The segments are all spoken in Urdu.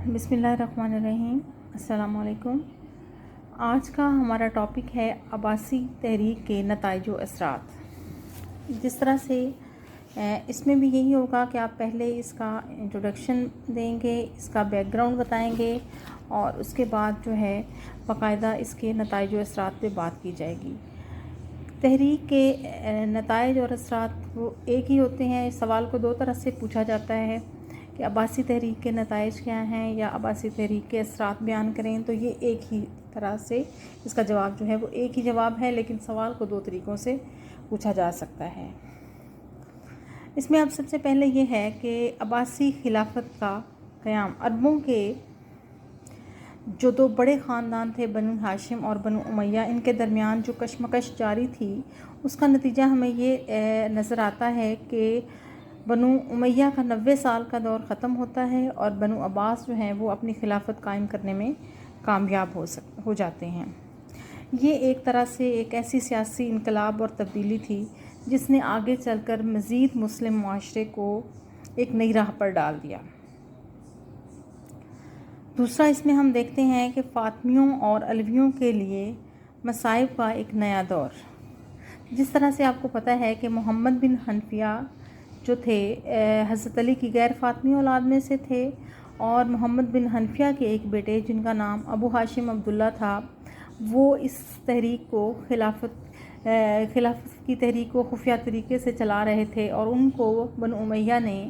بسم اللہ الرحمن الرحیم۔ السلام علیکم۔ آج کا ہمارا ٹاپک ہے عباسی تحریک کے نتائج و اثرات۔ جس طرح سے اس میں بھی یہی ہوگا کہ آپ پہلے اس کا انٹروڈکشن دیں گے، اس کا بیک گراؤنڈ بتائیں گے، اور اس کے بعد جو ہے باقاعدہ اس کے نتائج و اثرات پہ بات کی جائے گی۔ تحریک کے نتائج اور اثرات وہ ایک ہی ہوتے ہیں۔ اس سوال کو دو طرح سے پوچھا جاتا ہے کہ عباسی تحریک کے نتائج کیا ہیں یا عباسی تحریک کے اثرات بیان کریں، تو یہ ایک ہی طرح سے اس کا جواب جو ہے وہ ایک ہی جواب ہے، لیکن سوال کو دو طریقوں سے پوچھا جا سکتا ہے۔ اس میں اب سب سے پہلے یہ ہے کہ عباسی خلافت کا قیام عربوں کے جو دو بڑے خاندان تھے، بنو ہاشم اور بنو امیہ، ان کے درمیان جو کشمکش جاری تھی، اس کا نتیجہ ہمیں یہ نظر آتا ہے کہ بنو امیہ کا 90 سال کا دور ختم ہوتا ہے اور بنو عباس جو ہیں وہ اپنی خلافت قائم کرنے میں کامیاب ہو جاتے ہیں۔ یہ ایک طرح سے ایک ایسی سیاسی انقلاب اور تبدیلی تھی جس نے آگے چل کر مزید مسلم معاشرے کو ایک نئی راہ پر ڈال دیا۔ دوسرا، اس میں ہم دیکھتے ہیں کہ فاطمیوں اور علویوں کے لیے مصائب کا ایک نیا دور۔ جس طرح سے آپ کو پتہ ہے کہ محمد بن حنفیہ جو تھے حضرت علی کی غیر فاطمی اولاد میں سے تھے، اور محمد بن حنفیہ کے ایک بیٹے جن کا نام ابو ہاشم عبداللہ تھا، وہ اس تحریک کو خلافت کی تحریک کو خفیہ طریقے سے چلا رہے تھے، اور ان کو بنو امیہ نے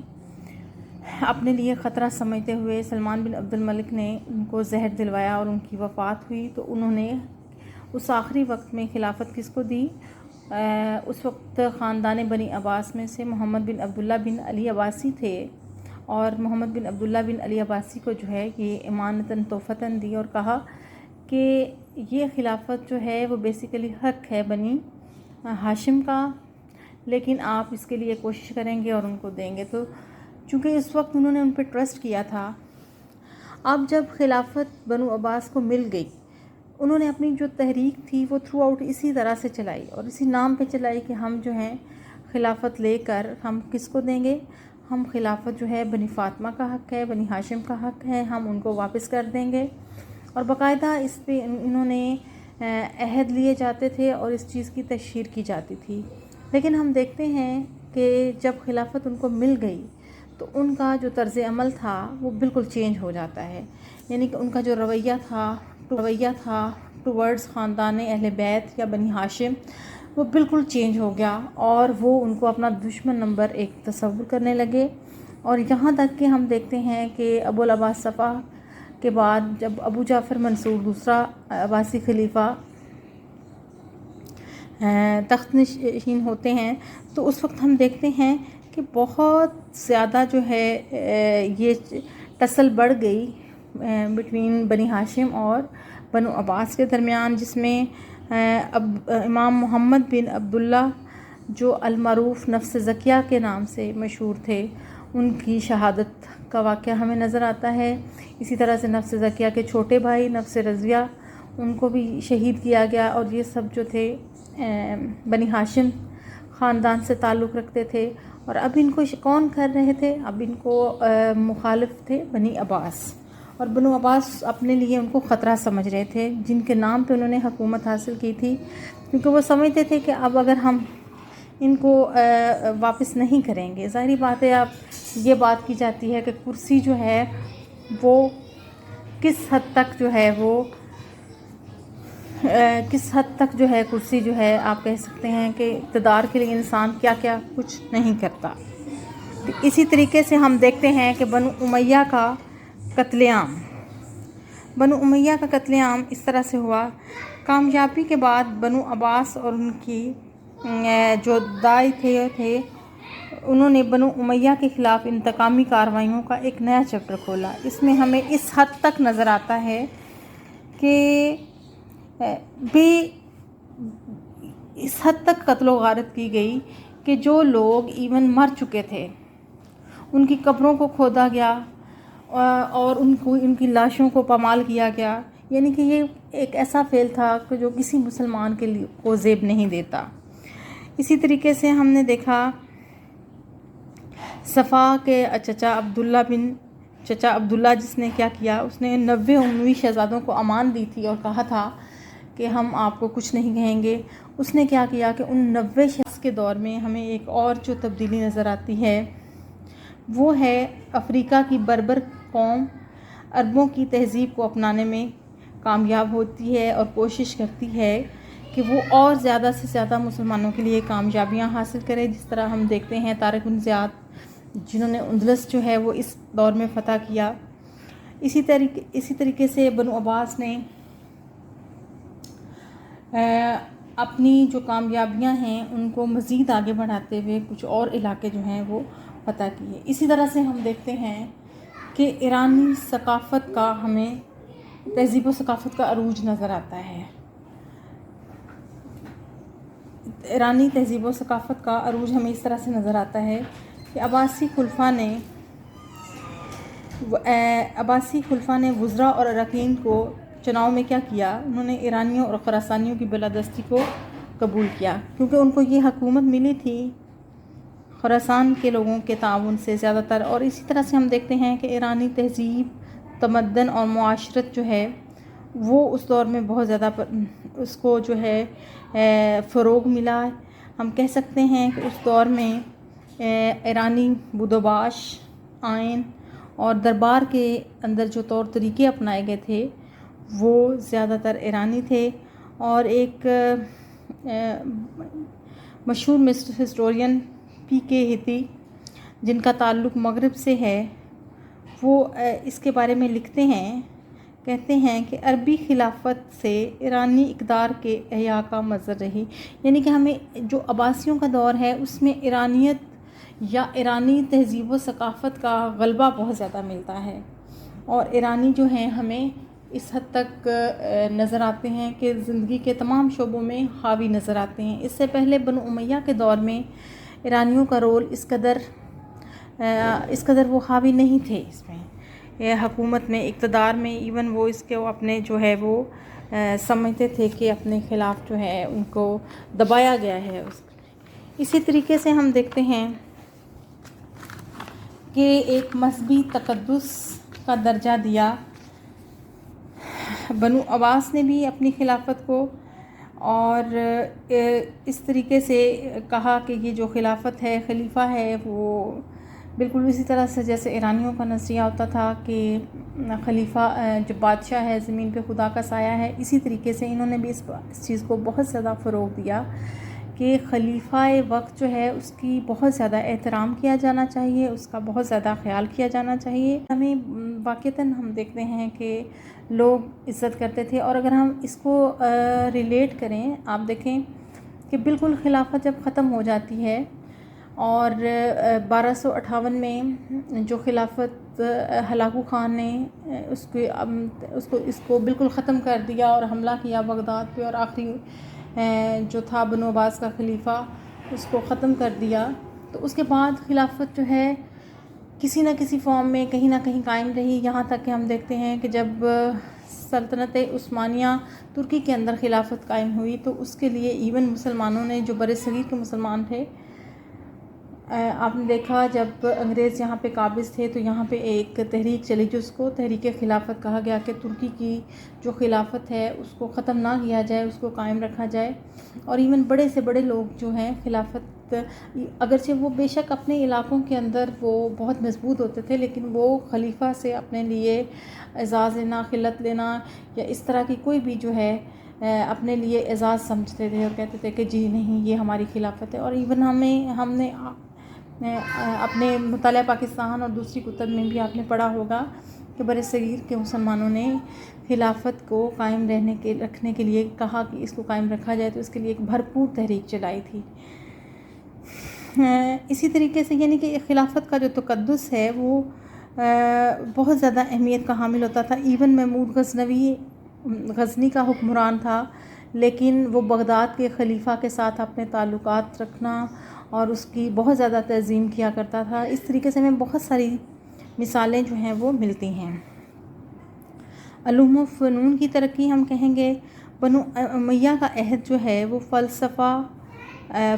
اپنے لیے خطرہ سمجھتے ہوئے سلمان بن عبد الملک نے ان کو زہر دلوایا اور ان کی وفات ہوئی۔ تو انہوں نے اس آخری وقت میں خلافت کس کو دی؟ اس وقت خاندان بنی عباس میں سے محمد بن عبداللہ بن علی عباسی تھے، اور محمد بن عبداللہ بن علی عباسی کو جو ہے یہ امانتاً توفتاً دی، اور کہا کہ یہ خلافت جو ہے وہ بیسیکلی حق ہے بنی ہاشم کا، لیکن آپ اس کے لیے کوشش کریں گے اور ان کو دیں گے۔ تو چونکہ اس وقت انہوں نے ان پہ ٹرسٹ کیا تھا، اب جب خلافت بنو عباس کو مل گئی، انہوں نے اپنی جو تحریک تھی وہ تھرو آؤٹ اسی طرح سے چلائی اور اسی نام پہ چلائی کہ ہم جو ہیں خلافت لے کر ہم کس کو دیں گے؟ ہم خلافت جو ہے بنی فاطمہ کا حق ہے، بنی ہاشم کا حق ہے، ہم ان کو واپس کر دیں گے۔ اور باقاعدہ اس پہ انہوں نے عہد لیے جاتے تھے اور اس چیز کی تشہیر کی جاتی تھی۔ لیکن ہم دیکھتے ہیں کہ جب خلافت ان کو مل گئی تو ان کا جو طرز عمل تھا وہ بالکل چینج ہو جاتا ہے، یعنی کہ ان کا جو رویہ تھا ٹورڈز خاندان اہل بیت یا بنی ہاشم، وہ بالکل چینج ہو گیا، اور وہ ان کو اپنا دشمن نمبر ایک تصور کرنے لگے۔ اور یہاں تک کہ ہم دیکھتے ہیں کہ ابو العباس صفا کے بعد جب ابو جعفر منصور دوسرا عباسی خلیفہ تخت نشین ہوتے ہیں، تو اس وقت ہم دیکھتے ہیں کہ بہت زیادہ جو ہے یہ ٹسل بڑھ گئی بٹوین بنی ہاشم اور بنو عباس کے درمیان، جس میں امام محمد بن عبداللہ جو المعروف نفس زکیہ کے نام سے مشہور تھے، ان کی شہادت کا واقعہ ہمیں نظر آتا ہے۔ اسی طرح سے نفس زکیہ کے چھوٹے بھائی نفس رضیہ، ان کو بھی شہید کیا گیا، اور یہ سب جو تھے بنی ہاشم خاندان سے تعلق رکھتے تھے، اور اب ان کو کون کر رہے تھے؟ اب ان کو مخالف تھے بنی عباس، اور بنو عباس اپنے لیے ان کو خطرہ سمجھ رہے تھے، جن کے نام پہ انہوں نے حکومت حاصل کی تھی، کیونکہ وہ سمجھتے تھے کہ اب اگر ہم ان کو واپس نہیں کریں گے، ظاہری بات ہے اب یہ بات کی جاتی ہے کہ کرسی جو ہے وہ کس حد تک جو ہے کرسی جو ہے آپ کہہ سکتے ہیں کہ اقتدار کے لیے انسان کیا کیا کچھ نہیں کرتا۔ اسی طریقے سے ہم دیکھتے ہیں کہ بنو امیہ کا قتل عام اس طرح سے ہوا۔ کامیابی کے بعد بنو عباس اور ان کی جو دائی تھے انہوں نے بنو امیہ کے خلاف انتقامی کارروائیوں کا ایک نیا چیپٹر کھولا۔ اس میں ہمیں اس حد تک نظر آتا ہے کہ اس حد تک قتل و غارت کی گئی کہ جو لوگ ایون مر چکے تھے ان کی قبروں کو کھودا گیا اور ان کی لاشوں کو پامال کیا گیا، یعنی کہ یہ ایک ایسا فعل تھا کہ جو کسی مسلمان کے لیے کو زیب نہیں دیتا۔ اسی طریقے سے ہم نے دیکھا صفا کے چچا عبداللہ بن چچا عبداللہ جس نے کیا کیا، اس نے 90 اموی شہزادوں کو امان دی تھی اور کہا تھا کہ ہم آپ کو کچھ نہیں کہیں گے۔ اس نے کیا کیا کہ ان 90 شخص کے دور میں ہمیں ایک اور جو تبدیلی نظر آتی ہے وہ ہے افریقہ کی بربر قوم عربوں کی تہذیب کو اپنانے میں کامیاب ہوتی ہے اور کوشش کرتی ہے کہ وہ اور زیادہ سے زیادہ مسلمانوں کے لیے کامیابیاں حاصل کرے۔ جس طرح ہم دیکھتے ہیں طارق بن زیاد جنہوں نے اندلس جو ہے وہ اس دور میں فتح کیا۔ اسی طریقے سے بنو عباس نے اپنی جو کامیابیاں ہیں ان کو مزید آگے بڑھاتے ہوئے کچھ اور علاقے جو ہیں وہ فتح کیے۔ اسی طرح سے ہم دیکھتے ہیں کہ ایرانی ثقافت کا ہمیں تہذیب و ثقافت کا عروج نظر آتا ہے۔ ایرانی تہذیب و ثقافت کا عروج ہمیں اس طرح سے نظر آتا ہے کہ عباسی خلفاء نے وزراء اور اراکین کو چناؤ میں کیا کیا، انہوں نے ایرانیوں اور خراسانیوں کی بالادستی کو قبول کیا، کیونکہ ان کو یہ حکومت ملی تھی خراسان کے لوگوں کے تعاون سے زیادہ تر۔ اور اسی طرح سے ہم دیکھتے ہیں کہ ایرانی تہذیب، تمدن اور معاشرت جو ہے وہ اس دور میں بہت زیادہ اس کو جو ہے فروغ ملا۔ ہم کہہ سکتے ہیں کہ اس دور میں ایرانی بدوباش، آئین اور دربار کے اندر جو طور طریقے اپنائے گئے تھے وہ زیادہ تر ایرانی تھے۔ اور ایک مشہور مصر ہسٹورین پی کے ہیتی جن کا تعلق مغرب سے ہے، وہ اس کے بارے میں لکھتے ہیں، کہتے ہیں کہ عربی خلافت سے ایرانی اقدار کے احیاء کا مظہر رہی، یعنی کہ ہمیں جو عباسیوں کا دور ہے اس میں ایرانیت یا ایرانی تہذیب و ثقافت کا غلبہ بہت زیادہ ملتا ہے، اور ایرانی جو ہیں ہمیں اس حد تک نظر آتے ہیں کہ زندگی کے تمام شعبوں میں حاوی نظر آتے ہیں۔ اس سے پہلے بنو امیہ کے دور میں ایرانیوں کا رول اس قدر وہ حاوی نہیں تھے اس میں، حکومت میں، اقتدار میں، ایون وہ اس کو اپنے جو ہے وہ سمجھتے تھے کہ اپنے خلاف جو ہے ان کو دبایا گیا ہے۔ اسی طریقے سے ہم دیکھتے ہیں کہ ایک مذہبی تقدس کا درجہ دیا بنو عباس نے بھی اپنی خلافت کو، اور اس طریقے سے کہا کہ یہ جو خلافت ہے، خلیفہ ہے، وہ بالکل اسی طرح سے جیسے ایرانیوں کا نظریہ ہوتا تھا کہ خلیفہ جو بادشاہ ہے زمین پہ خدا کا سایہ ہے، اسی طریقے سے انہوں نے بھی اس چیز کو بہت زیادہ فروغ دیا کہ خلیفہ وقت جو ہے اس کی بہت زیادہ احترام کیا جانا چاہیے، اس کا بہت زیادہ خیال کیا جانا چاہیے۔ ہمیں واقعتاً ہم دیکھتے ہیں کہ لوگ عزت کرتے تھے، اور اگر ہم اس کو ریلیٹ کریں، آپ دیکھیں کہ بالکل خلافت جب ختم ہو جاتی ہے اور 1258 میں جو خلافت ہلاکو خان نے اس کو بالکل ختم کر دیا اور حملہ کیا بغداد پہ، اور آخری جو تھا بنو عباس کا خلیفہ اس کو ختم کر دیا، تو اس کے بعد خلافت جو ہے کسی نہ کسی فارم میں کہیں نہ کہیں قائم رہی، یہاں تک کہ ہم دیکھتے ہیں کہ جب سلطنت عثمانیہ ترکی کے اندر خلافت قائم ہوئی تو اس کے لیے ایون مسلمانوں نے جو بر صغیر کے مسلمان تھے، آپ نے دیکھا جب انگریز یہاں پہ قابض تھے تو یہاں پہ ایک تحریک چلی جس کو تحریک خلافت کہا گیا کہ ترکی کی جو خلافت ہے اس کو ختم نہ کیا جائے، اس کو قائم رکھا جائے۔ اور ایون بڑے سے بڑے لوگ جو ہیں خلافت، اگرچہ وہ بے شک اپنے علاقوں کے اندر وہ بہت مضبوط ہوتے تھے، لیکن وہ خلیفہ سے اپنے لیے اعزاز لینا، خلت لینا یا اس طرح کی کوئی بھی جو ہے اپنے لیے اعزاز سمجھتے تھے اور کہتے تھے کہ جی نہیں یہ ہماری خلافت ہے۔ اور ایون ہم نے اپنے مطالعہ پاکستان اور دوسری کتب میں بھی آپ نے پڑھا ہوگا کہ بر صغیر کے مسلمانوں نے خلافت کو قائم رکھنے کے لیے کہا کہ اس کو قائم رکھا جائے، تو اس کے لیے ایک بھرپور تحریک چلائی تھی۔ اسی طریقے سے یعنی کہ خلافت کا جو تقدس ہے وہ بہت زیادہ اہمیت کا حامل ہوتا تھا۔ ایون محمود غزنی کا حکمران تھا، لیکن وہ بغداد کے خلیفہ کے ساتھ اپنے تعلقات رکھنا اور اس کی بہت زیادہ تعظیم کیا کرتا تھا۔ اس طریقے سے ہمیں بہت ساری مثالیں جو ہیں وہ ملتی ہیں۔ علوم و فنون کی ترقی ہم کہیں گے بنو امیہ کا عہد جو ہے وہ فلسفہ،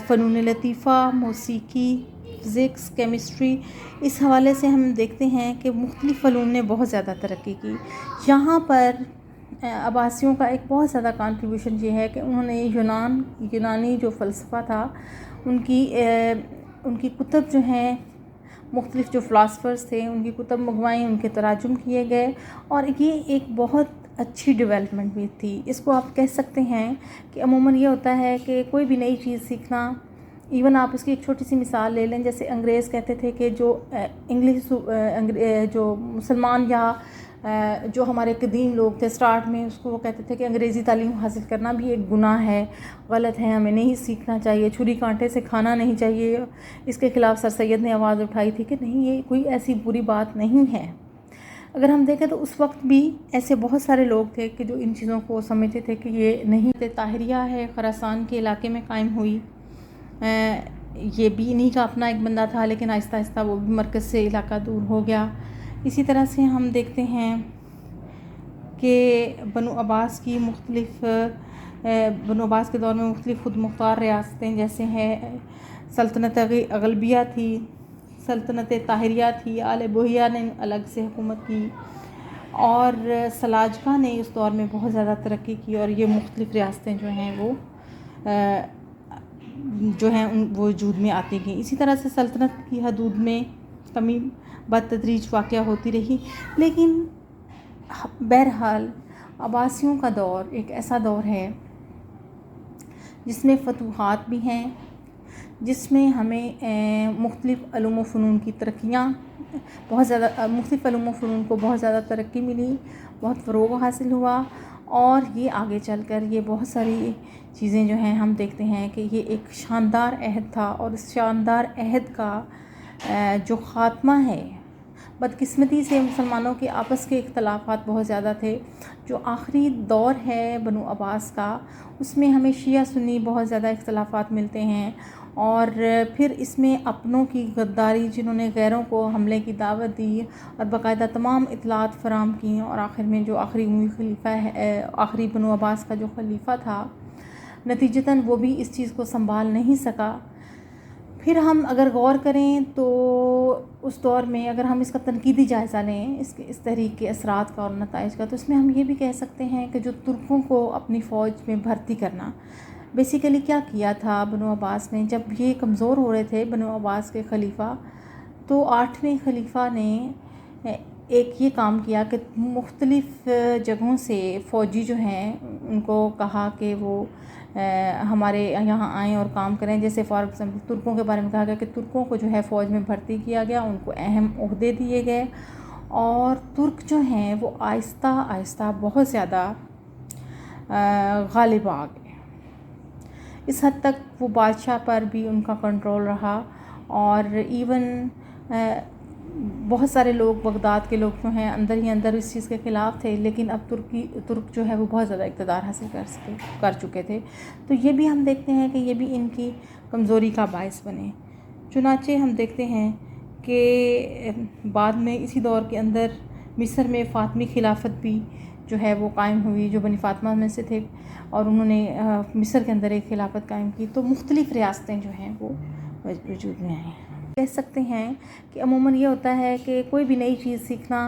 فنون لطیفہ، موسیقی فزکس، کیمسٹری، اس حوالے سے ہم دیکھتے ہیں کہ مختلف علوم نے بہت زیادہ ترقی کی. یہاں پر عباسیوں کا ایک بہت زیادہ کنٹریبیوشن یہ ہے کہ انہوں نے یونانی جو فلسفہ تھا ان کی کتب جو ہیں، مختلف جو فلاسفرز تھے ان کی کتب منگوائیں، ان کے تراجم کیے گئے، اور یہ ایک بہت اچھی ڈیولپمنٹ بھی تھی. اس کو آپ کہہ سکتے ہیں کہ عموماً یہ ہوتا ہے کہ کوئی بھی نئی چیز سیکھنا، ایون آپ اس کی ایک چھوٹی سی مثال لے لیں، جیسے انگریز کہتے تھے کہ جو مسلمان یا جو ہمارے قدیم لوگ تھے اسٹارٹ میں، اس کو وہ کہتے تھے کہ انگریزی تعلیم حاصل کرنا بھی ایک گناہ ہے، غلط ہے، ہمیں نہیں سیکھنا چاہیے، چھری کانٹے سے کھانا نہیں چاہیے. اس کے خلاف سر سید نے آواز اٹھائی تھی کہ نہیں، یہ کوئی ایسی بری بات نہیں ہے. اگر ہم دیکھیں تو اس وقت بھی ایسے بہت سارے لوگ تھے کہ جو ان چیزوں کو سمجھتے تھے کہ یہ نہیں. طاہریہ ہے، خراسان کے علاقے میں قائم ہوئی. یہ بھی انہی کا اپنا ایک بندہ تھا، لیکن آہستہ آہستہ وہ بھی مرکز سے علاقہ دور ہو گیا. اسی طرح سے ہم دیکھتے ہیں کہ بنو عباس کے دور میں مختلف خود مختار ریاستیں جیسے ہیں سلطنت اغلبیہ تھی، سلطنت طاہریہ تھی، آل بویہ نے الگ سے حکومت کی، اور سلاجقہ نے اس دور میں بہت زیادہ ترقی کی، اور یہ مختلف ریاستیں جو ہیں وہ وجود میں آتی گئیں. اسی طرح سے سلطنت کی حدود میں کمی بتدریج واقعہ ہوتی رہی. لیکن بہرحال عباسیوں کا دور ایک ایسا دور ہے جس میں فتوحات بھی ہیں، جس میں ہمیں مختلف علوم و فنون کی ترقیاں مختلف علوم و فنون کو بہت زیادہ ترقی ملی، بہت فروغ حاصل ہوا، اور یہ آگے چل کر یہ بہت ساری چیزیں جو ہیں ہم دیکھتے ہیں کہ یہ ایک شاندار عہد تھا. اور اس شاندار عہد کا جو خاتمہ ہے، بدقسمتی سے مسلمانوں کے آپس کے اختلافات بہت زیادہ تھے. جو آخری دور ہے بنو عباس کا، اس میں ہمیں شیعہ سنی بہت زیادہ اختلافات ملتے ہیں، اور پھر اس میں اپنوں کی غداری، جنہوں نے غیروں کو حملے کی دعوت دی اور باقاعدہ تمام اطلاعات فراہم کی، اور آخر میں جو آخری بنو عباس کا جو خلیفہ تھا، نتیجتاً وہ بھی اس چیز کو سنبھال نہیں سکا. پھر ہم اگر غور کریں تو اس دور میں اگر ہم اس کا تنقیدی جائزہ لیں، اس تحریک کے اثرات کا اور نتائج کا، تو اس میں ہم یہ بھی کہہ سکتے ہیں کہ جو ترکوں کو اپنی فوج میں بھرتی کرنا، بیسیکلی کیا کیا تھا بنو عباس نے. جب یہ کمزور ہو رہے تھے بنو عباس کے خلیفہ، تو 8ویں خلیفہ نے ایک یہ کام کیا کہ مختلف جگہوں سے فوجی جو ہیں ان کو کہا کہ وہ ہمارے یہاں آئیں اور کام کریں. جیسے فار ایگزامپل ترکوں کے بارے میں کہا گیا کہ ترکوں کو جو ہے فوج میں بھرتی کیا گیا، ان کو اہم عہدے دیے گئے، اور ترک جو ہیں وہ آہستہ آہستہ بہت زیادہ غالب آ گئے. اس حد تک وہ بادشاہ پر بھی ان کا کنٹرول رہا، اور ایون بہت سارے لوگ، بغداد کے لوگ جو ہیں اندر ہی اندر اس چیز کے خلاف تھے، لیکن اب ترک جو ہے وہ بہت زیادہ اقتدار حاصل کر چکے تھے. تو یہ بھی ہم دیکھتے ہیں کہ یہ بھی ان کی کمزوری کا باعث بنے. چنانچہ ہم دیکھتے ہیں کہ بعد میں اسی دور کے اندر مصر میں فاطمی خلافت بھی جو ہے وہ قائم ہوئی، جو بنی فاطمہ میں سے تھے، اور انہوں نے مصر کے اندر ایک خلافت قائم کی. تو مختلف ریاستیں جو ہیں وہ وجود میں آئیں. کہہ سکتے ہیں کہ عموماً یہ ہوتا ہے کہ کوئی بھی نئی چیز سیکھنا،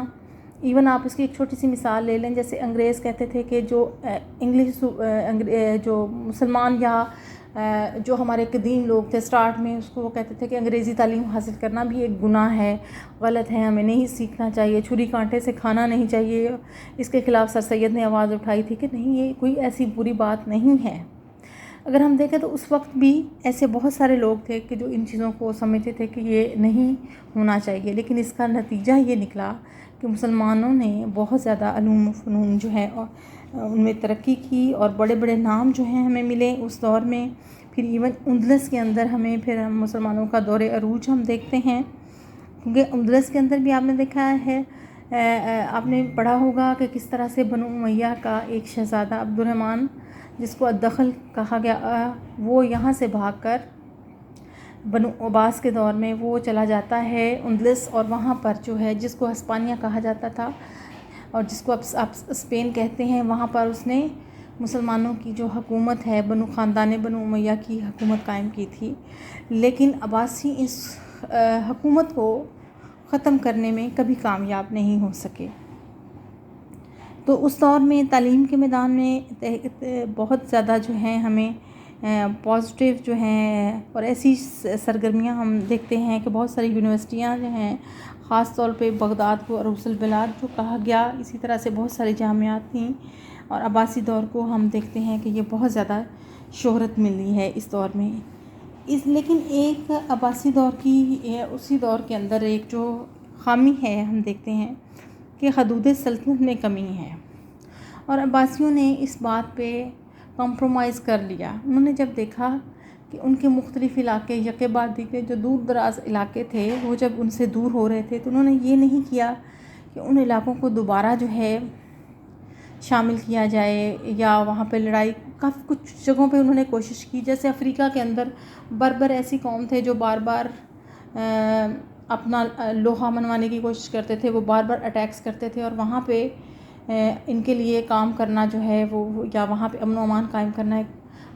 ایون آپ اس کی ایک چھوٹی سی مثال لے لیں، جیسے انگریز کہتے تھے کہ جو مسلمان یا جو ہمارے قدیم لوگ تھے اسٹارٹ میں، اس کو وہ کہتے تھے کہ انگریزی تعلیم حاصل کرنا بھی ایک گناہ ہے، غلط ہے، ہمیں نہیں سیکھنا چاہیے، چھری کانٹے سے کھانا نہیں چاہیے. اس کے خلاف سر سید نے آواز اٹھائی تھی کہ نہیں، یہ کوئی ایسی بری بات نہیں ہے. اگر ہم دیکھیں تو اس وقت بھی ایسے بہت سارے لوگ تھے کہ جو ان چیزوں کو سمجھتے تھے کہ یہ نہیں ہونا چاہیے، لیکن اس کا نتیجہ یہ نکلا کہ مسلمانوں نے بہت زیادہ علوم و فنون جو ہے ان میں ترقی کی، اور بڑے بڑے نام جو ہیں ہمیں ملے اس دور میں. پھر ایون اندلس کے اندر پھر ہم مسلمانوں کا دور عروج ہم دیکھتے ہیں، کیونکہ اندلس کے اندر بھی آپ نے دیکھا ہے، آپ نے پڑھا ہوگا کہ کس طرح سے بنو امیہ کا ایک شہزادہ عبد الرحمن، جس کو الدخل کہا گیا، وہ یہاں سے بھاگ کر بنو عباس کے دور میں وہ چلا جاتا ہے اندلس، اور وہاں پر جو ہے جس کو ہسپانیہ کہا جاتا تھا اور جس کو آپ اسپین کہتے ہیں، وہاں پر اس نے مسلمانوں کی جو حکومت ہے خاندان بنو امیہ کی حکومت قائم کی تھی. لیکن عباسی اس حکومت کو ختم کرنے میں کبھی کامیاب نہیں ہو سکے۔ تو اس دور میں تعلیم کے میدان میں بہت زیادہ جو ہیں ہمیں پازیٹیو جو ہیں اور ایسی سرگرمیاں ہم دیکھتے ہیں کہ بہت ساری یونیورسٹیاں جو ہیں، خاص طور پہ بغداد کو عروس البلاد جو کہا گیا، اسی طرح سے بہت ساری جامعات تھیں، اور عباسی دور کو ہم دیکھتے ہیں کہ یہ بہت زیادہ شہرت ملی ہے اس دور میں۔ لیکن ایک عباسی دور کی اسی دور کے اندر ایک جو خامی ہے ہم دیکھتے ہیں کہ حدود سلطنت میں کمی ہے، اور عباسیوں نے اس بات پہ کمپرومائز کر لیا۔ انہوں نے جب دیکھا کہ ان کے مختلف علاقے یکے بعد دیگر جو دور دراز علاقے تھے وہ جب ان سے دور ہو رہے تھے، تو انہوں نے یہ نہیں کیا کہ ان علاقوں کو دوبارہ جو ہے شامل کیا جائے یا وہاں پہ لڑائی، کافی کچھ جگہوں پہ انہوں نے کوشش کی، جیسے افریقہ کے اندر بربر ایسی قوم تھے جو بار بار اپنا لوہا منوانے کی کوشش کرتے تھے، وہ بار بار اٹیکس کرتے تھے، اور وہاں پہ ان کے لیے کام کرنا جو ہے وہ یا وہاں پہ امن و امان قائم کرنا ایک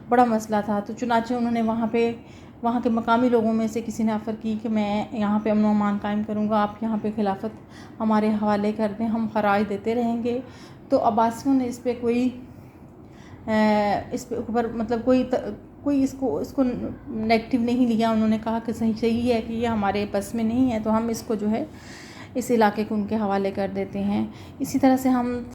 بڑا مسئلہ تھا۔ تو چنانچہ انہوں نے وہاں کے مقامی لوگوں میں سے کسی نے آفر کی کہ میں یہاں پہ امن و امان قائم کروں گا، آپ یہاں پہ خلافت ہمارے حوالے کر دیں، ہم خراج دیتے رہیں گے۔ تو عباسیوں نے اس پہ اوپر مطلب کوئی اس کو نیگیٹو نہیں لیا۔ انہوں نے کہا کہ صحیح ہے کہ یہ ہمارے بس میں نہیں ہے، تو ہم اس کو جو ہے اس علاقے کو ان کے حوالے کر دیتے ہیں۔ اسی طرح سے ہم